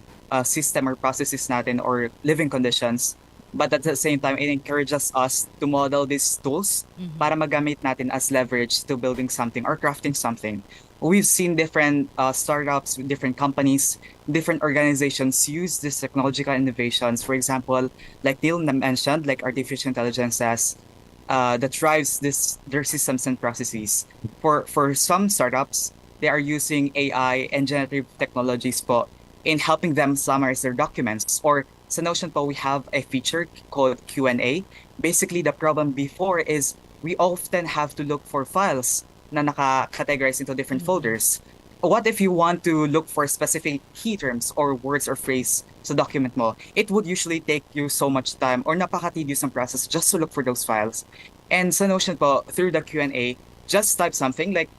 system or processes natin or living conditions, but at the same time, it encourages us to model these tools para magamit natin as leverage to building something or crafting something. We've seen different startups, different companies, different organizations use these technological innovations. For example, like Neil mentioned, like artificial intelligence that drives their systems and processes. For some startups, they are using AI and generative technologies po in helping them summarize their documents. Or sa Notion po, we have a feature called Q&A. Basically, the problem before is we often have to look for files na naka-categorize into different folders. What if you want to look for specific key terms or words or phrase sa document mo? It would usually take you so much time or napaka-tedious ang process just to look for those files. And sa Notion po, through the Q&A, just type something like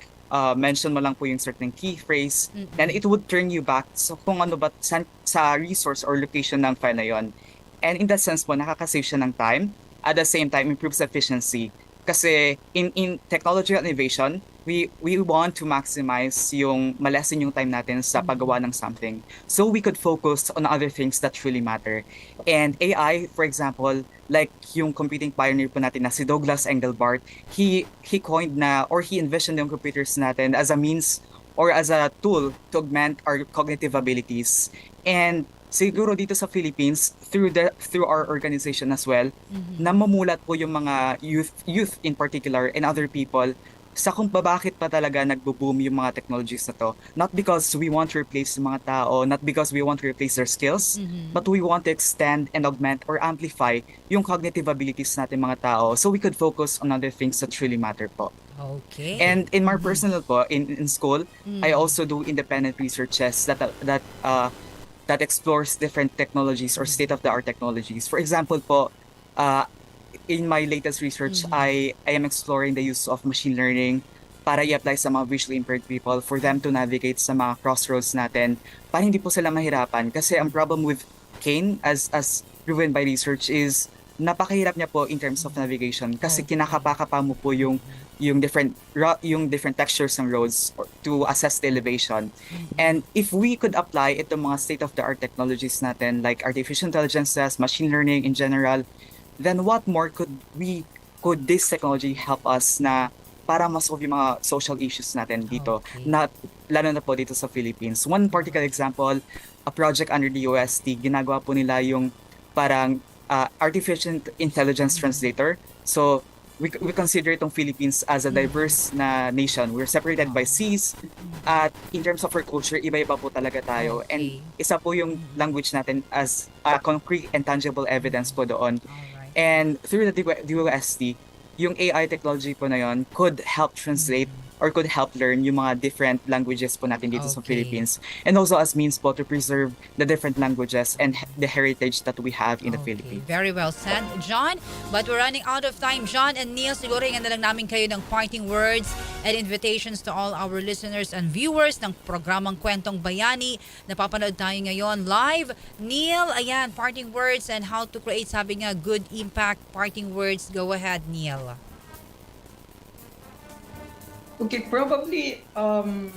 mention mo lang po yung certain key phrase, and it would turn you back so kung ano ba sa resource or location ng file na yon. And in that sense po, nakaka-save siya ng time. At the same time, improves efficiency. Kasi in technological innovation, we want to maximize malesen yung time natin sa paggawa ng something. So we could focus on other things that truly matter. And AI, for example, like yung computing pioneer po natin na si Douglas Engelbart, he coined or he envisioned yung computers natin as a means or as a tool to augment our cognitive abilities. And siguro dito sa Philippines, through our organization as well, namumulat po yung mga youth in particular and other people sa kung bakit pa talaga nagbo-boom yung mga technologies na to. Not because we want to replace yung mga tao, not because we want to replace their skills, but we want to extend and augment or amplify yung cognitive abilities natin mga tao so we could focus on other things that truly matter po. Okay. And in my personal po, in school, I also do independent researches that explores different technologies or state-of-the-art technologies. For example po, in my latest research, I am exploring the use of machine learning para i-apply sa mga visually impaired people for them to navigate sa mga crossroads natin para hindi po sila mahirapan. Kasi ang problem with cane, as proven by research, is napakahirap niya po in terms of navigation kasi kinakapa-kapa mo po yung different textures ng roads to assess the elevation. And if we could apply ito mga state-of-the-art technologies natin like artificial intelligences, machine learning in general, then what more could this technology help us na para ma-solve yung mga social issues natin dito, na, lalo na po dito sa Philippines. One particular example, a project under the UST, ginagawa po nila yung parang artificial intelligence translator. So, we consider itong Philippines as a diverse na nation. We're separated by seas. At in terms of our culture, iba-iba po talaga tayo. And isa po yung language natin as concrete and tangible evidence po doon. And through the DOST, yung AI technology po na yon could help translate or could help learn yung mga different languages po natin dito sa Philippines. And also as means po to preserve the different languages and the heritage that we have in the Philippines. Very well said, John. But we're running out of time. John and Neil, siguro hingan na lang namin kayo ng parting words and invitations to all our listeners and viewers ng programang Kwentong Bayani. Napapanood tayo ngayon live. Neil, ayan, parting words and how to create, sabi nga, good impact. Parting words. Go ahead, Neil. Okay, probably I'm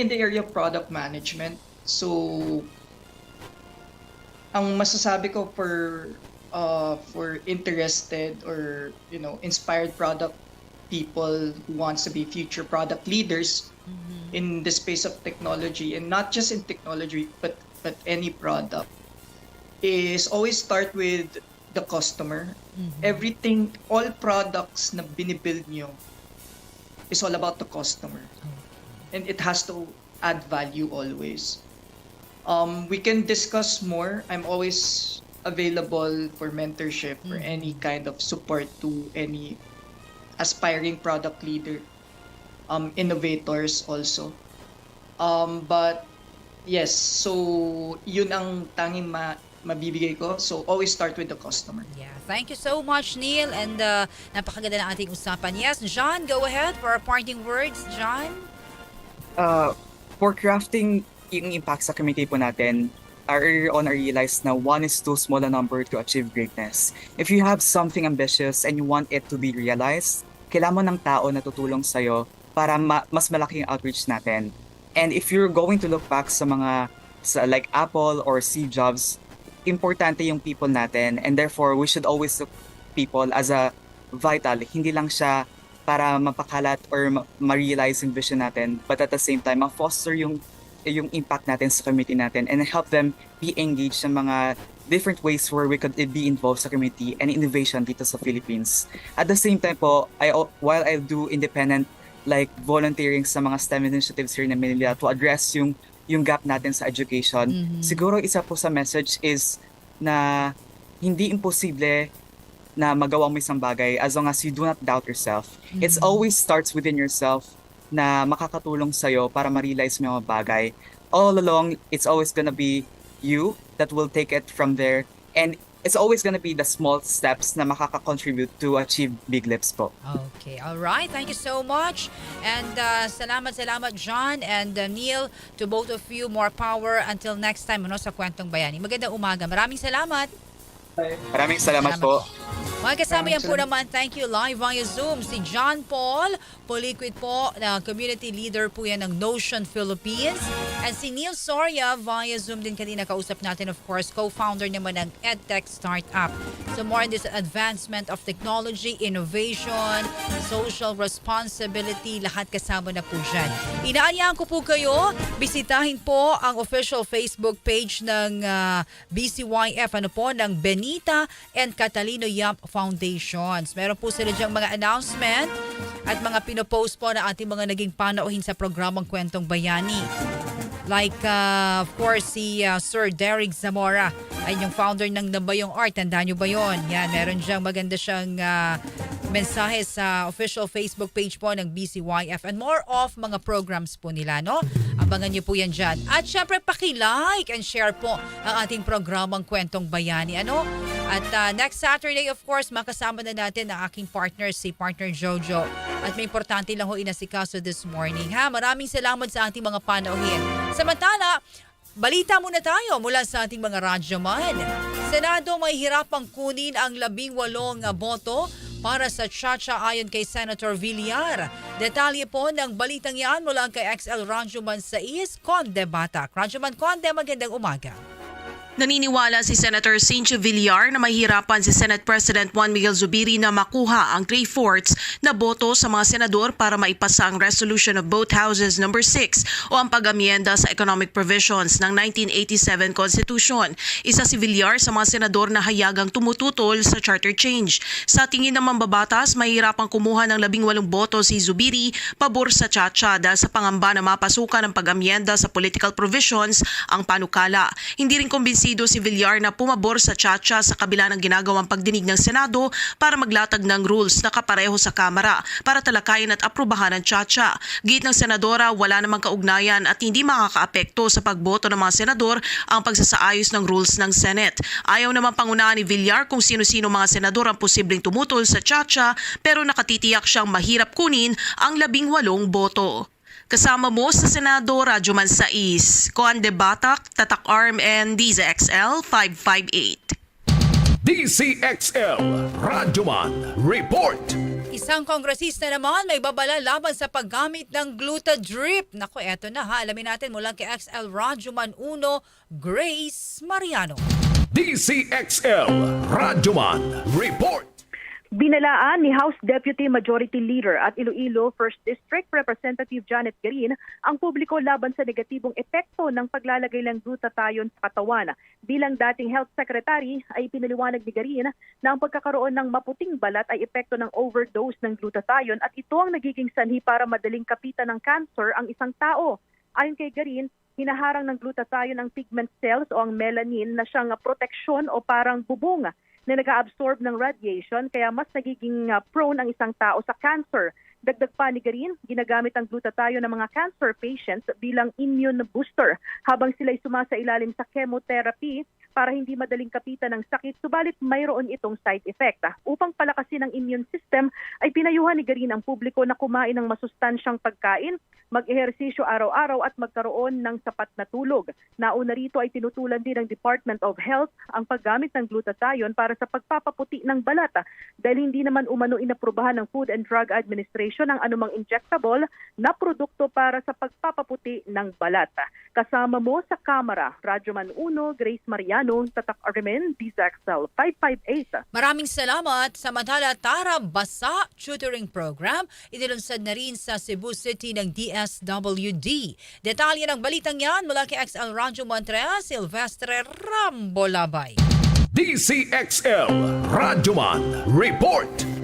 in the area of product management. So ang masasabi ko for interested or inspired product people who wants to be future product leaders in the space of technology, and not just in technology but any product, is always start with the customer. Everything, all products na binibuild nyo is all about the customer. And it has to add value always. We can discuss more. I'm always available for mentorship or any kind of support to any aspiring product leader, innovators also. But yes, so yun ang tanging mabibigay ko. So always start with the customer. Yeah. Thank you so much, Neil. And napakaganda ng ating usapan. Yes, John, go ahead for our parting words. John? For crafting yung impact sa community po natin, earlier on I realized na one is too small a number to achieve greatness. If you have something ambitious and you want it to be realized, kailangan mo ng tao na tutulong sa'yo para mas malaki yung outreach natin. And if you're going to look back sa mga like Apple or Steve Jobs, importante yung people natin, and therefore we should always look people as a vital. Hindi lang siya para mapakalat or ma-realize yung vision natin, but at the same time ma-foster yung impact natin sa community natin and help them be engaged sa mga different ways where we could be involved sa community and innovation dito sa Philippines. At the same time po, while I do independent like volunteering sa mga STEM initiatives here in Manila to address yung gap natin sa education. Siguro isa po sa message is na hindi imposible na magawa mo isang bagay as long as you do not doubt yourself. It always starts within yourself na makakatulong sa'yo para ma-realize mo yung mga bagay. All along, it's always gonna be you that will take it from there, and it's always gonna be the small steps na makaka-contribute to achieve big leaps po. Okay, all right. Thank you so much. And salamat John and Neil, to both of you. More power until next time sa Kwentong Bayani. Magandang umaga. Maraming salamat. Maraming salamat po. Mga kasama yan po naman, thank you, live via Zoom, si John Paul Poliquid po, na community leader po yan ng Notion Philippines. And si Neil Soria via Zoom din kanina kausap natin, of course, co-founder naman ng EdTech Startup. So more on this advancement of technology, innovation, social responsibility, lahat kasama na po dyan. Inaanyahan ko po kayo, bisitahin po ang official Facebook page ng BCYF, ng Benita and Catalino Yap Foundations. Meron po sila dyang mga announcement at mga pinopost po na ating mga naging panauhin sa programang Kwentong Bayani. Like, of course, si Sir Derek Zamora ay yung founder ng Nambayong Art. Tandaan nyo ba yun? Yan, meron dyang maganda siyang mensahe sa official Facebook page po ng BCYF and more of mga programs po nila, no? Abangan nyo po yan dyan. At syempre, paki-like and share po ang ating programang Kwentong Bayani, ano? At next Saturday, of course, makasama na natin ang aking partner, si partner Jojo. At may importante lang ho inasikaso this morning, ha? Maraming salamat sa ating mga panauhin. Samantala, balita muna tayo mula sa ating mga radyoman. Senado may hirapang kunin ang 18 boto para sa Chacha ayon kay Senator Villar. Detalye po ng balitang yan mula kay XL Radyoman 6, Conde Batak. Radyoman Conde, magandang umaga. Naniniwala si Senator Cynthia Villar na mahihirapan si Senate President Juan Miguel Zubiri na makuha ang 3/4 na boto sa mga senador para maipasa ang Resolution of Both Houses No. 6 o ang pag-amyenda sa economic provisions ng 1987 Constitution. Isa si Villar sa mga senador na hayagang tumututol sa charter change. Sa tingin ng mambabatas, mahihirapang kumuha ng 18 boto si Zubiri pabor sa Chacha dahil sa pangamba na mapasukan ng pag-amyenda sa political provisions ang panukala. Hindi rin kumbinsido si Villar na pumabor sa Chacha sa kabila ng ginagawang pagdinig ng Senado para maglatag ng rules na kapareho sa Kamara para talakayin at aprubahan ang Chacha. Git ng Senadora, wala namang kaugnayan at hindi makakaapekto sa pagboto ng mga senador ang pagsasaayos ng rules ng Senate. Ayaw naman pangunahan ni Villar kung sino-sino mga senador ang posibleng tumutol sa Chacha pero nakatitiyak siyang mahirap kunin ang 18 boto. Kasama mo sa Senado, Radyo Man Sais, Conde Batak, Tatak Arm, and DZXL 558. DZXL Radyo Man Report. Isang kongresista naman may babala laban sa paggamit ng Glutadrip. Naku, eto na ha. Alamin natin mula kay XL Radyo Man 1, Grace Mariano. DZXL Radyo Man Report. Binalaan ni House Deputy Majority Leader at Iloilo 1st District Representative Janet Garin ang publiko laban sa negatibong epekto ng paglalagay ng glutathione sa katawan. Bilang dating Health Secretary ay pinaliwanag ni Garin na ang pagkakaroon ng maputing balat ay epekto ng overdose ng glutathione at ito ang nagiging sanhi para madaling kapitan ng cancer ang isang tao. Ayon kay Garin, hinaharang ng glutathione ang pigment cells o ang melanin na siyang proteksyon o parang bubong na nag-absorb ng radiation kaya mas nagiging prone ang isang tao sa cancer. Dagdag pa ni Garin, ginagamit ang glutathione ng mga cancer patients bilang immune booster habang sila'y sumasailalim sa chemotherapy para hindi madaling kapitan ng sakit, subalit mayroon itong side effect. Upang palakasin ang immune system ay pinayuhan ni Garin ang publiko na kumain ng masustansyang pagkain, mag-ehersisyo araw-araw at magkaroon ng sapat na tulog. Nauna rito ay tinutulan din ng Department of Health ang paggamit ng glutathione para sa pagpapaputi ng balat dahil hindi naman umano inaprubahan ng Food and Drug Administration ang anumang injectable na produkto para sa pagpapaputi ng balat. Kasama mo sa Kamara, Radyo Man 1, Grace Mariano, Tatak Armen, DZXL 558. Maraming salamat. Samantala, Tara Basa Tutoring Program inilunsad na rin sa Cebu City ng DSWD. Detalye ng balitang yan mula kay XL Radyo Montreal, Silvestre Rambolabay. DZXL Radyo Man Report.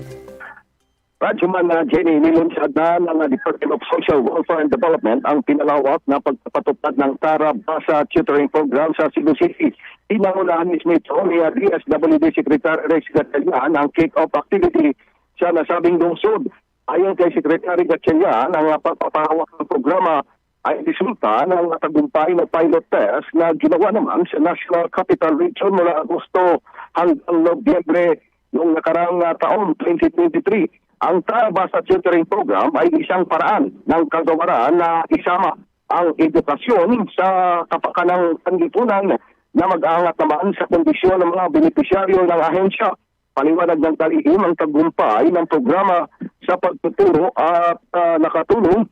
Radyo Man Jenny, nilunsad na ng Department of Social Welfare and Development ang pinalawak na pagpapatupad ng Tara Basa Tutoring Program sa Cebu City. Pinangunahan mismo ito ni DSWD Secretary Rex Gatchalian ang kick-off activity sa nasabing lungsod. Ayon kay Secretary Gatchalian, ang pagpapahawak ng programa ay resulta ng tagumpay na pilot test na ginawa naman sa National Capital Region mula Agosto hanggang Nobyembre noong nakarang taon 2023. Ang Tara Basa Tutoring Program ay isang paraan ng kagawaran na isama ang edukasyon sa kapakanang panlipunan na mag-aangat naman sa kondisyon ng mga benepisyaryo ng ahensya. Paliwanag ng talihim ang tagumpay ng programa sa pagtuturo at nakatulong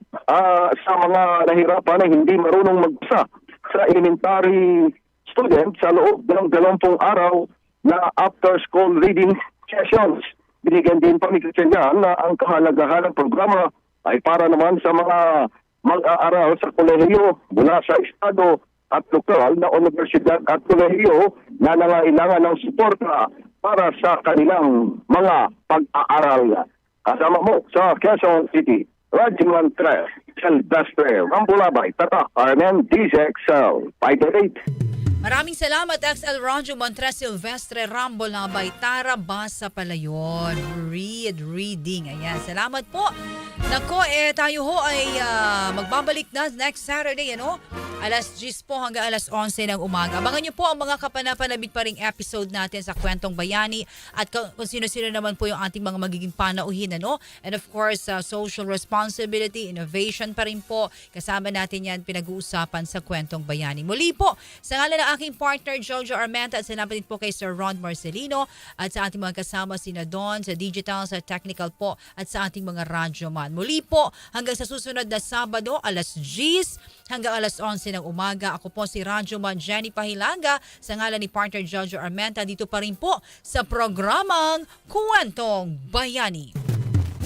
sa mga nahirapan na hindi marunong magbasa sa elementary students sa loob ng 20 araw na after-school reading sessions. Binigyan din pa ni Gatchalian na ang kahalagahan ng programa ay para naman sa mga mag-aaral sa kolehiyo mula sa estado at lokal na universidad at kolehiyo na nangailangan ng suporta para sa kanilang mga pag-aaral. Kasama mo sa Quezon City, Radyo Man 3, Silvestre Rambolabay, Tatak Armen, DZXL 588. Maraming salamat, XL Radyo Montres Silvestre Rambolabay, Tara Basa pala yun. Reading. Ayan, salamat po. Nako, tayo ho ay magbabalik na next Saturday, ano? Alas 10 po hanggang alas 11 ng umaga. Abangan niyo po ang mga kapanapanabik pa ring episode natin sa Kwentong Bayani at kung sino-sino naman po yung ating mga magiging panauhin, ano? And of course, social responsibility, innovation pa rin po. Kasama natin yan pinag-uusapan sa Kwentong Bayani. Muli po, sa ngalan ng aking partner Jojo Armenta at salamat din po kay Sir Ron Marcelino at sa ating mga kasama sina Don, sa digital, sa technical po at sa ating mga radyoman. Muli po, hanggang sa susunod na Sabado, alas 10 hanggang alas 11 ng umaga. Ako po si Radyoman Jenny Pahilanga sa ngalan ni partner Jojo Armenta dito pa rin po sa programang Kwentong Bayani.